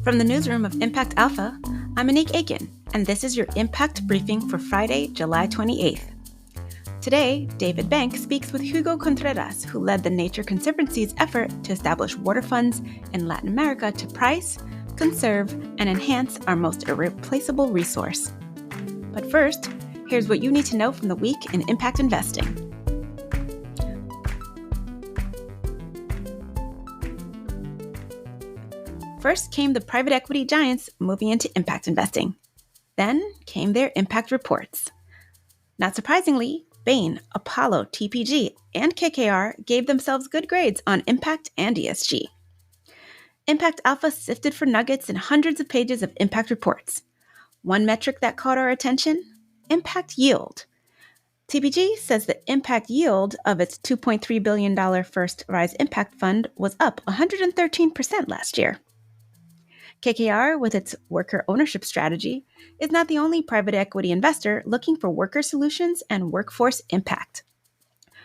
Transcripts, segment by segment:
From the newsroom of Impact Alpha, I'm Anik Aiken, and this is your Impact Briefing for Friday, July 28th. Today, David Bank speaks with Hugo Contreras, who led the Nature Conservancy's effort to establish water funds in Latin America to price, conserve, and enhance our most irreplaceable resource. But first, here's what you need to know from the week in impact investing. First came the private equity giants moving into impact investing. Then came their impact reports. Not surprisingly, Bain, Apollo, TPG, and KKR gave themselves good grades on impact and ESG. Impact Alpha sifted for nuggets in hundreds of pages of impact reports. One metric that caught our attention? Impact yield. TPG says the impact yield of its $2.3 billion First Rise Impact Fund was up 113% last year. KKR, with its worker ownership strategy, is not the only private equity investor looking for worker solutions and workforce impact.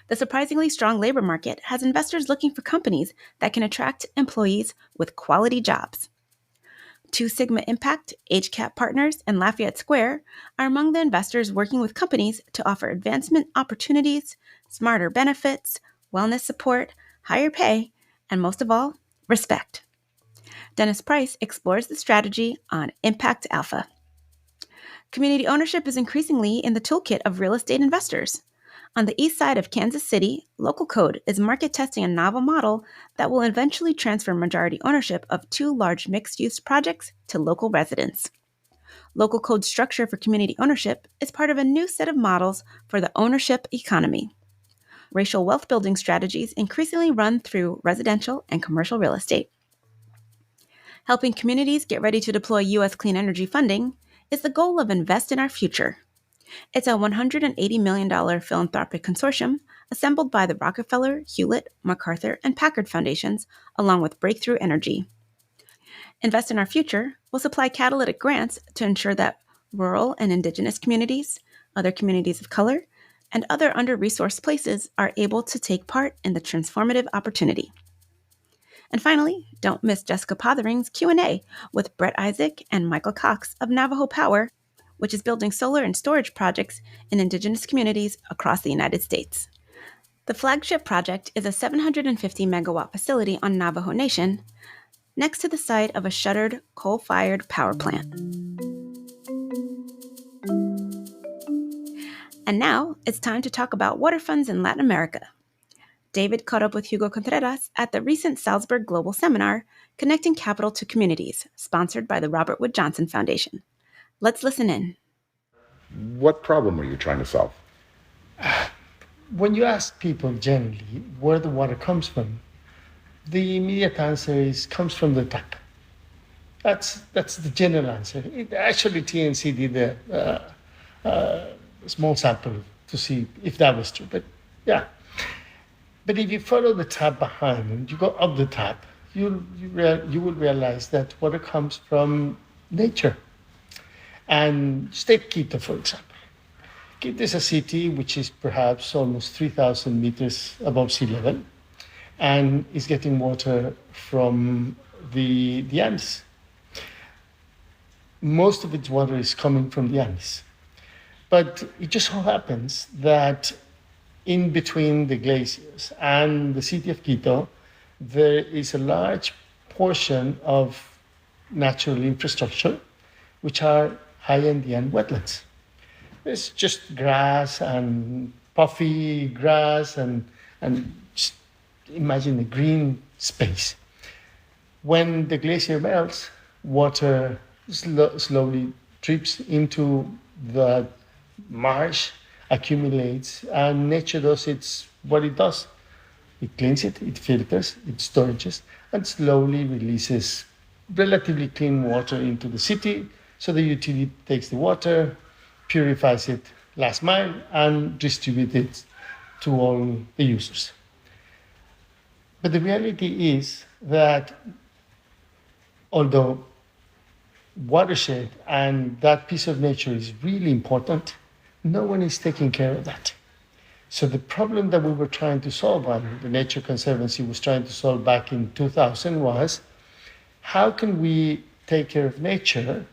The surprisingly strong labor market has investors looking for companies that can attract employees with quality jobs. Two Sigma Impact, HCAP Partners, and Lafayette Square are among the investors working with companies to offer advancement opportunities, smarter benefits, wellness support, higher pay, and most of all, respect. Dennis Price explores the strategy on Impact Alpha. Community ownership is increasingly in the toolkit of real estate investors. On the east side of Kansas City, Local Code is market testing a novel model that will eventually transfer majority ownership of two large mixed-use projects to local residents. Local Code's structure for community ownership is part of a new set of models for the ownership economy. Racial wealth building strategies increasingly run through residential and commercial real estate. Helping communities get ready to deploy U.S. clean energy funding is the goal of Invest in Our Future. It's a $180 million philanthropic consortium assembled by the Rockefeller, Hewlett, MacArthur, and Packard Foundations, along with Breakthrough Energy. Invest in Our Future will supply catalytic grants to ensure that rural and indigenous communities, other communities of color, and other under-resourced places are able to take part in the transformative opportunity. And finally, don't miss Jessica Pothering's Q&A with Brett Isaac and Michael Cox of Navajo Power, which is building solar and storage projects in indigenous communities across the United States. The flagship project is a 750-megawatt facility on Navajo Nation, next to the site of a shuttered coal-fired power plant. And now, it's time to talk about water funds in Latin America. David caught up with Hugo Contreras at the recent Salzburg Global Seminar, Connecting Capital to Communities, sponsored by the Robert Wood Johnson Foundation. Let's listen in. What problem are you trying to solve? When you ask people generally where the water comes from, the immediate answer is comes from the tap. That's the general answer. Actually, TNC did a small sample to see if that was true, but yeah. But if you follow the tap behind and you go up the tap, you will realize that water comes from nature. And just take Quito, for example. Quito is a city which is perhaps almost 3,000 meters above sea level and is getting water from the Andes. Most of its water is coming from the Andes. But it just so happens that in between the glaciers and the city of Quito, there is a large portion of natural infrastructure, which are high-Andean wetlands. It's just grass and puffy grass and just imagine a green space. When the glacier melts, water slowly drips into the marsh, accumulates, and nature does what it does. It cleans it, it filters, it storages, and slowly releases relatively clean water into the city. So the utility takes the water, purifies it last mile, and distributes it to all the users. But the reality is that although watershed and that piece of nature is really important, no one is taking care of that. So the problem that we were trying to solve, and the Nature Conservancy was trying to solve back in 2000, was how can we take care of nature,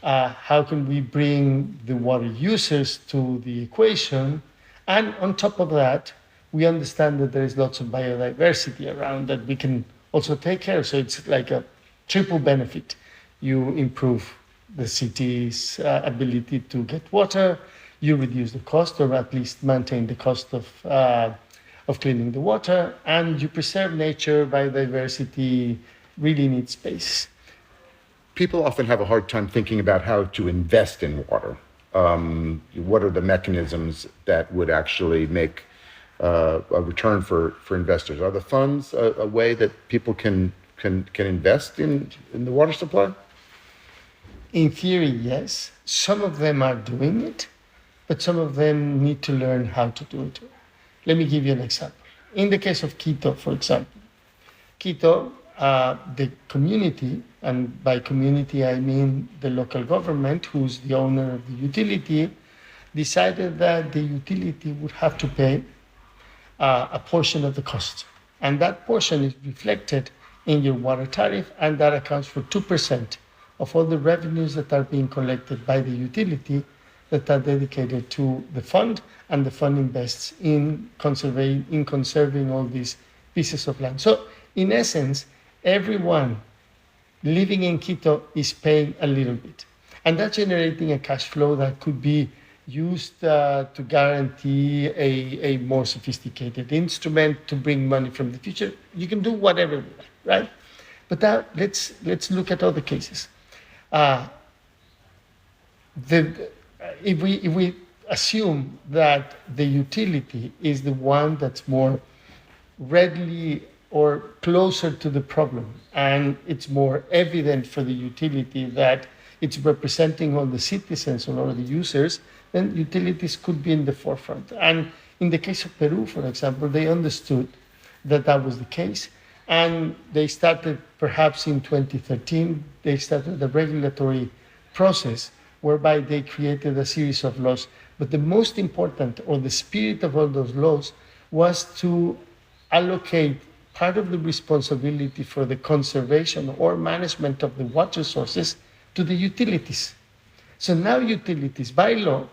how can we bring the water users to the equation, and on top of that, we understand that there is lots of biodiversity around that we can also take care of. So it's like a triple benefit. You improve the city's ability to get water, you reduce the cost, or at least maintain the cost of cleaning the water, and you preserve nature. Biodiversity really needs space. People often have a hard time thinking about how to invest in water. What are the mechanisms that would actually make a return for investors? Are the funds a way that people can invest in the water supply? In theory, yes. Some of them are doing it, but some of them need to learn how to do it. Let me give you an example. In the case of Quito, for example, Quito, the community, and by community I mean the local government, who's the owner of the utility, decided that the utility would have to pay a portion of the cost. And that portion is reflected in your water tariff, and that accounts for 2% of all the revenues that are being collected by the utility that are dedicated to the fund, and the fund invests in conserving all these pieces of land. So in essence, everyone living in Quito is paying a little bit. And that's generating a cash flow that could be used to guarantee a more sophisticated instrument to bring money from the future. You can do whatever, right? But now let's look at other cases. If we assume that the utility is the one that's more readily or closer to the problem, and it's more evident for the utility that it's representing all the citizens or all the users, then utilities could be in the forefront. And in the case of Peru, for example, they understood that that was the case, and they started, perhaps in 2013, they started a regulatory process whereby they created a series of laws. But the most important, or the spirit of all those laws, was to allocate part of the responsibility for the conservation or management of the water sources to the utilities. So now utilities, by law,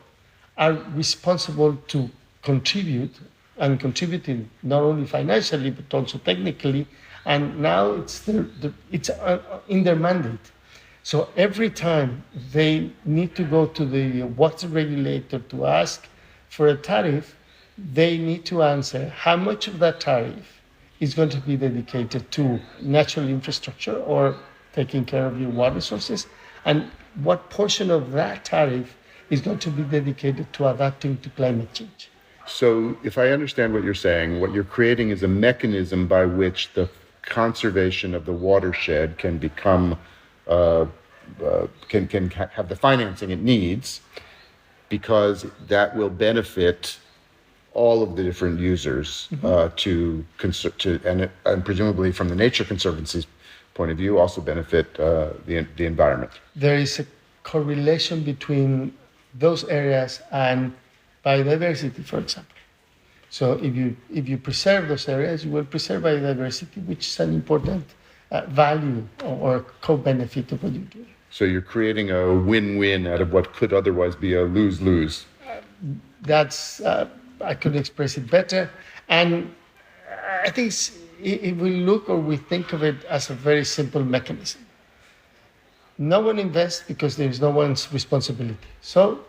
are responsible to contribute, and contributing not only financially but also technically, and now it's in their mandate. So every time they need to go to the water regulator to ask for a tariff, they need to answer how much of that tariff is going to be dedicated to natural infrastructure or taking care of your water sources, and what portion of that tariff is going to be dedicated to adapting to climate change. So if I understand what you're saying, what you're creating is a mechanism by which the conservation of the watershed can become can have the financing it needs, because that will benefit all of the different users, and presumably from the Nature Conservancy's point of view, also benefit the environment. There is a correlation between those areas and biodiversity, for example. So if you preserve those areas, you will preserve biodiversity, which is an important value or co-benefit of what you're doing. So you're creating a win-win out of what could otherwise be a lose-lose. That's I could express it better, and I think if we look or we think of it as a very simple mechanism. No one invests because there is no one's responsibility. So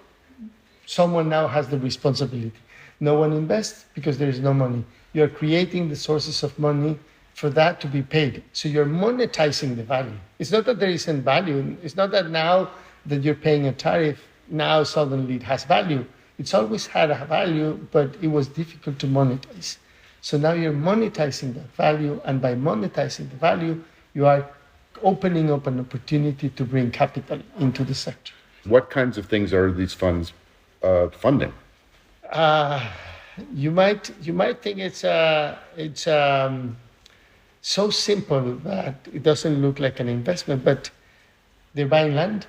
someone now has the responsibility. No one invests because there is no money. You're creating the sources of money for that to be paid. So you're monetizing the value. It's not that there isn't value. It's not that now that you're paying a tariff, now suddenly it has value. It's always had a value, but it was difficult to monetize. So now you're monetizing that value, and by monetizing the value, you are opening up an opportunity to bring capital into the sector. What kinds of things are these funds funding? You might think it's so simple that it doesn't look like an investment, but they're buying land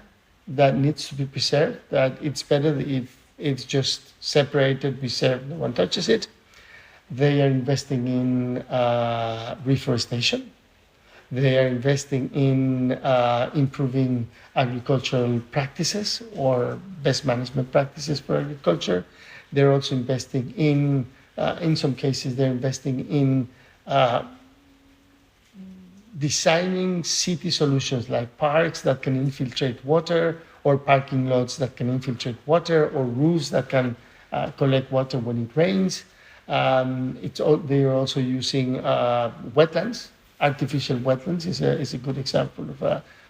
that needs to be preserved, that it's better if it's just separated, preserved, no one touches it. They are investing in reforestation. They are investing in improving agricultural practices or best management practices for agriculture. They're also investing in some cases, they're investing in designing city solutions like parks that can infiltrate water, or parking lots that can infiltrate water, or roofs that can collect water when it rains. They are also using wetlands. Artificial wetlands is a good example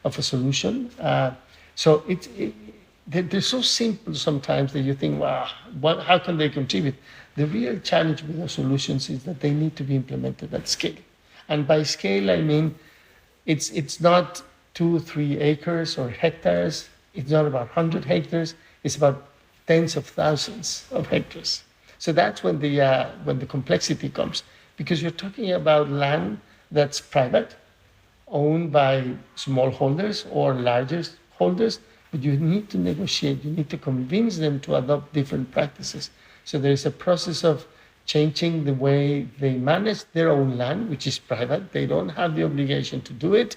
of a solution. So they're so simple sometimes that you think, wow, how can they contribute? The real challenge with the solutions is that they need to be implemented at scale. And by scale, I mean, it's not 2-3 acres or hectares. It's not about 100 hectares. It's about tens of thousands of hectares. So that's when the complexity comes, because you're talking about land that's private, owned by small holders or larger holders, but you need to negotiate. You need to convince them to adopt different practices. So there is a process of changing the way they manage their own land, which is private. They don't have the obligation to do it,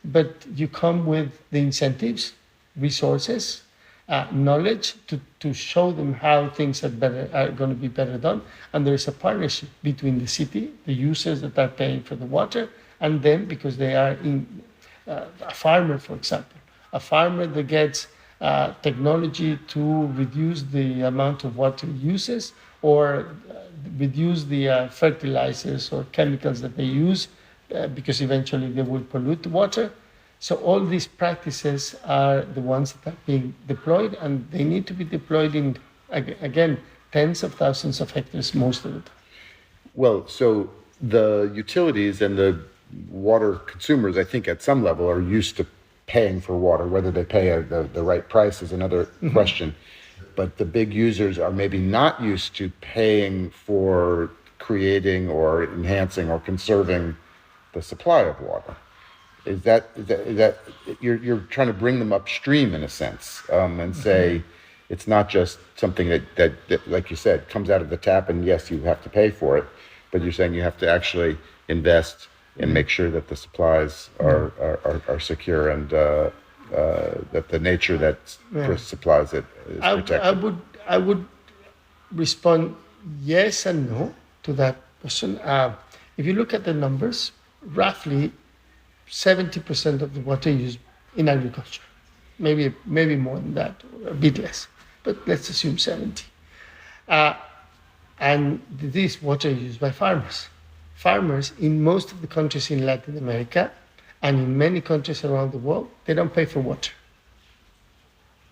but you come with the incentives, resources, knowledge to show them how things are going to be better done. And there is a partnership between the city, the users that are paying for the water, and them, because they are a farmer, for example. A farmer that gets technology to reduce the amount of water he uses, or reduce the fertilizers or chemicals that they use, because eventually they will pollute the water. So all these practices are the ones that are being deployed, and they need to be deployed in, again, tens of thousands of hectares most of the time. Well, so the utilities and the water consumers, I think at some level, are used to paying for water. Whether they pay the right price is another question. But the big users are maybe not used to paying for creating or enhancing or conserving the supply of water. Is that you're trying to bring them upstream in a sense, and say it's not just something that, like you said, comes out of the tap, and yes, you have to pay for it, but you're saying you have to actually invest and make sure that the supplies are secure, and that the nature that supplies it is protected. I would respond yes and no to that question. If you look at the numbers, roughly 70% of the water used in agriculture, maybe more than that, or a bit less, but let's assume 70. And this water is used by farmers. Farmers in most of the countries in Latin America and in many countries around the world, they don't pay for water.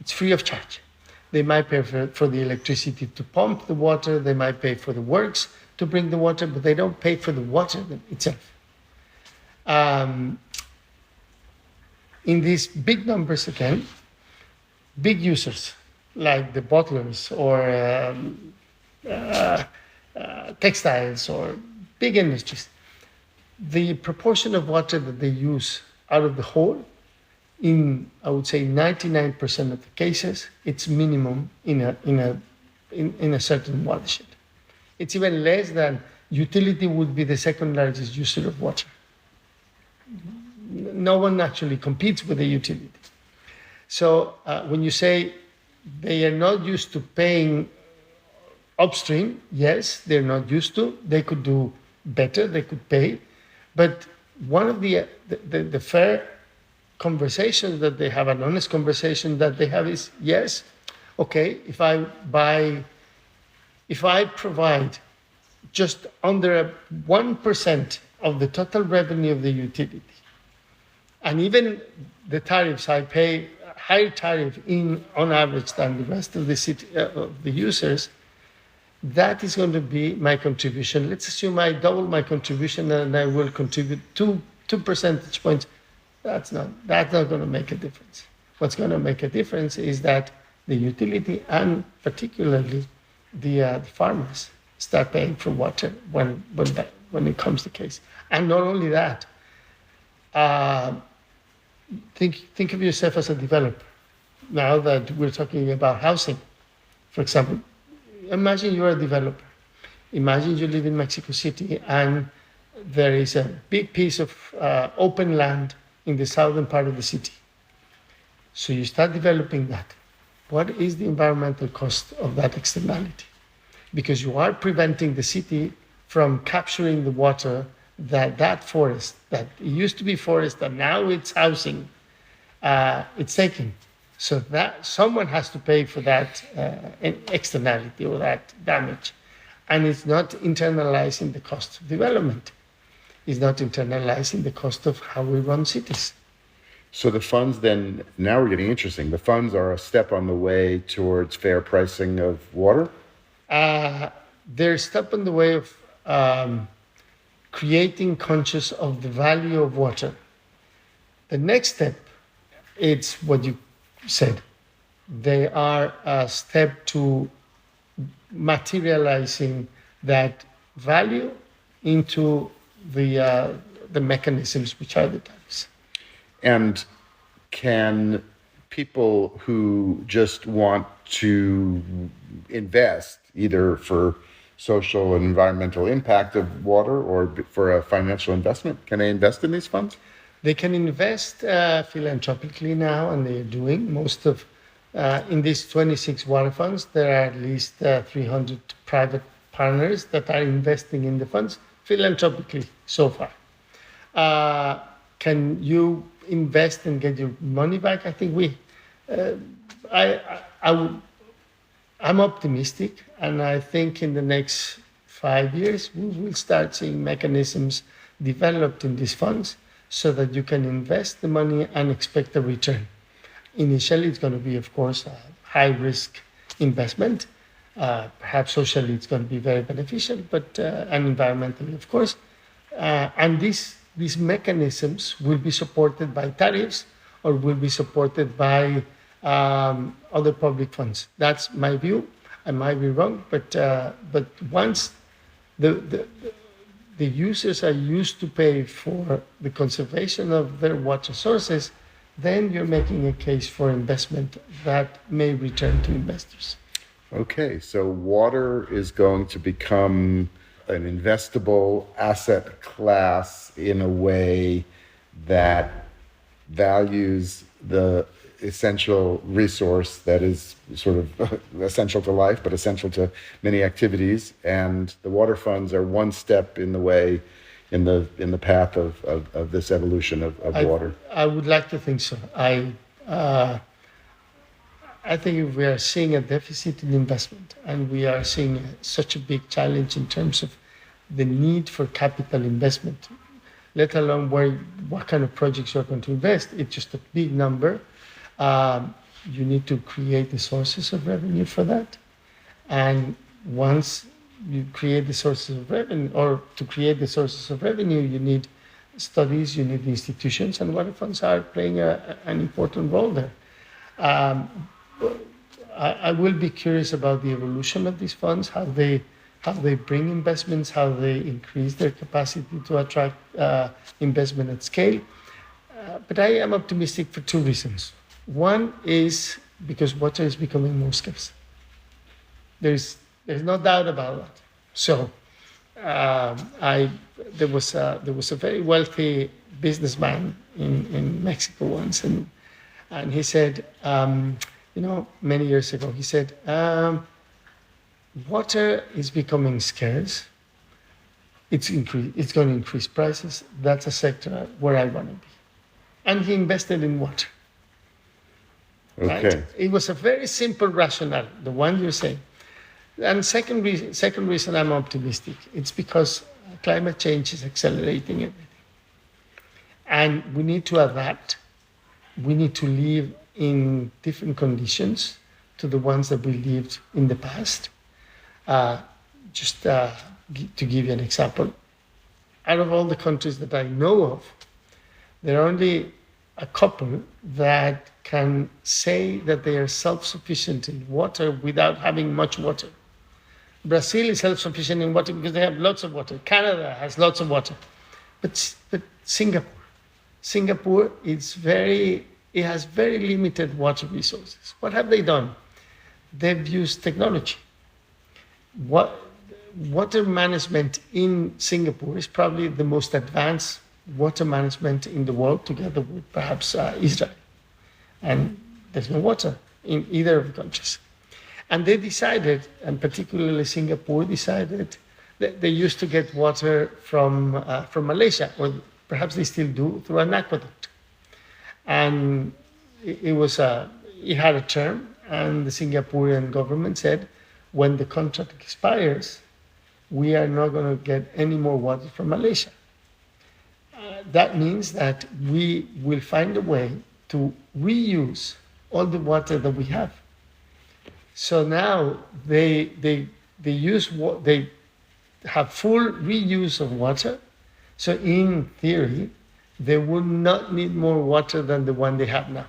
It's free of charge. They might pay for the electricity to pump the water, they might pay for the works to bring the water, but they don't pay for the water itself. In these big numbers again, big users like the bottlers or textiles or big industries, the proportion of water that they use out of the whole, in I would say 99% of the cases, it's minimum in a certain watershed. It's even less than utility would be the second largest user of water. No one actually competes with the utility. So when you say they are not used to paying upstream, yes, they're not used to. They could do better, they could pay. But one of the fair conversations that they have, an honest conversation that they have is, yes, okay, if I provide just under 1% of the total revenue of the utility, and even the tariffs, I pay a higher tariff on average than the rest of the city of the users, that is going to be my contribution. Let's assume I double my contribution and I will contribute 2 percentage points. That's not going to make a difference. What's going to make a difference is that the utility and particularly the farmers start paying for water when it comes to case. And not only that, think of yourself as a developer. Now that we're talking about housing, for example, imagine you're a developer. Imagine you live in Mexico City and there is a big piece of open land in the southern part of the city. So you start developing that. What is the environmental cost of that externality? Because you are preventing the city from capturing the water that forest, that it used to be forest and now it's housing, it's taking. So that someone has to pay for that externality or that damage. And it's not internalizing the cost of development. It's not internalizing the cost of how we run cities. So the funds then, now we're getting interesting. The funds are a step on the way towards fair pricing of water? They're a step on the way of creating conscious of the value of water. The next step, it's what you said. They are a step to materializing that value into the mechanisms which are the tariffs. And can people who just want to invest, either for social and environmental impact of water or for a financial investment, can they invest in these funds? They can invest philanthropically now, and they're doing most of, in these 26 water funds, there are at least 300 private partners that are investing in the funds philanthropically so far. Can you invest and get your money back? I think I'm optimistic, and I think in the next 5 years we will start seeing mechanisms developed in these funds so that you can invest the money and expect a return. Initially, it's going to be, of course, a high-risk investment. Perhaps socially, it's going to be very beneficial, but and environmentally, of course. And these mechanisms will be supported by tariffs or will be supported by other public funds. That's my view. I might be wrong, but once the users are used to pay for the conservation of their water sources, then you're making a case for investment that may return to investors. Okay, so water is going to become an investable asset class in a way that values the essential resource that is sort of essential to life, but essential to many activities. And the water funds are one step in the way, in the path of this evolution of water. I would like to think so. I think if we are seeing a deficit in investment and we are seeing such a big challenge in terms of the need for capital investment, let alone what kind of projects you're going to invest, it's just a big number. You need to create the sources of revenue for that. And once you create the sources of revenue, or to create the sources of revenue, you need studies, you need institutions, and water funds are playing an important role there. I will be curious about the evolution of these funds, how they bring investments, how they increase their capacity to attract investment at scale. But I am optimistic for two reasons. One is because water is becoming more scarce. There's no doubt about that. So there was a very wealthy businessman in Mexico once, and he said, many years ago, he said, water is becoming scarce. It's going to increase prices. That's a sector where I want to be. And he invested in water. Okay. Right? It was a very simple rationale, the one you're saying. And second reason I'm optimistic, it's because climate change is accelerating everything. And we need to adapt. We need to live in different conditions to the ones that we lived in the past. Just to give you an example, out of all the countries that I know of, there are only a couple that can say that they are self-sufficient in water without having much water. Brazil is self-sufficient in water because they have lots of water. Canada has lots of water. But Singapore is it has very limited water resources. What have they done? They've used technology. water management in Singapore is probably the most advanced water management in the world, together with perhaps Israel. And there's no water in either of the countries. And they decided, and particularly Singapore decided, that they used to get water from Malaysia, or perhaps they still do, through an aqueduct. And it had a term, and the Singaporean government said, when the contract expires, we are not going to get any more water from Malaysia. That means that we will find a way to reuse all the water that we have. So now they have full reuse of water. So in theory, they would not need more water than the one they have now.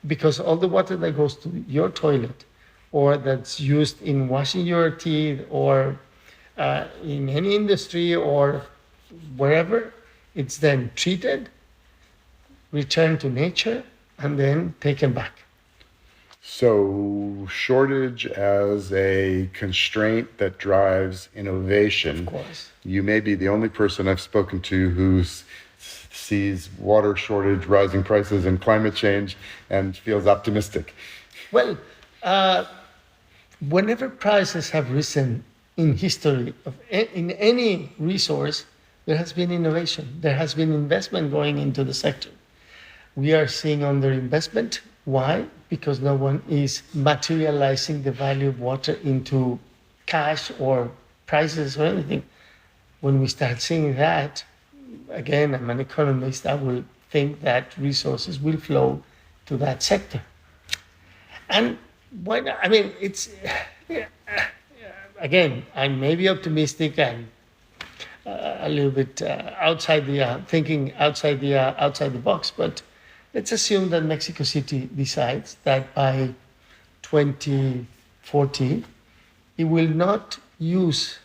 Because all the water that goes to your toilet, or that's used in washing your teeth, or in any industry, or wherever, it's then treated, returned to nature, and then taken back. So shortage as a constraint that drives innovation. Of course. You may be the only person I've spoken to who sees water shortage, rising prices, and climate change and feels optimistic. Well, whenever prices have risen in history in any resource, there has been innovation. There has been investment going into the sector. We are seeing underinvestment. Why? Because no one is materializing the value of water into cash or prices or anything. When we start seeing that, again, I'm an economist, I will think that resources will flow to that sector. And why not? I mean, it's, again, I may be optimistic and a little bit thinking outside the box, but let's assume that Mexico City decides that by 2040, it will not use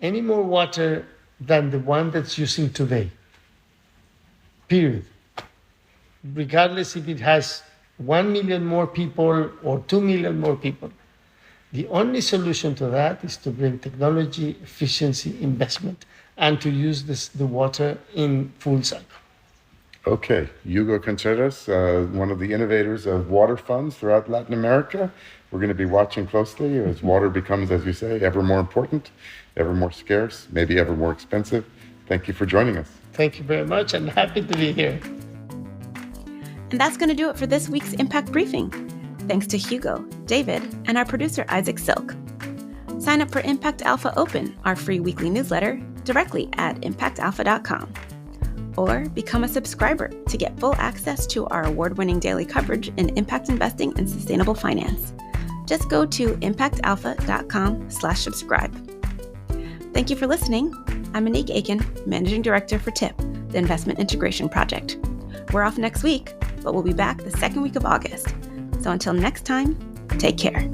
any more water than the one that's using today. Period. Regardless if it has 1 million more people or 2 million more people. The only solution to that is to bring technology, efficiency, investment, and to use the water in full cycle. Okay, Hugo Contreras, one of the innovators of water funds throughout Latin America. We're going to be watching closely as water becomes, as you say, ever more important, ever more scarce, maybe ever more expensive. Thank you for joining us. Thank you very much. I'm happy to be here. And that's going to do it for this week's Impact Briefing. Thanks to Hugo, David, and our producer, Isaac Silk. Sign up for Impact Alpha Open, our free weekly newsletter, directly at impactalpha.com. Or become a subscriber to get full access to our award-winning daily coverage in impact investing and sustainable finance. Just go to impactalpha.com/subscribe. Thank you for listening. I'm Monique Aiken, Managing Director for TIP, the Investment Integration Project. We're off next week, but we'll be back the second week of August. So until next time, take care.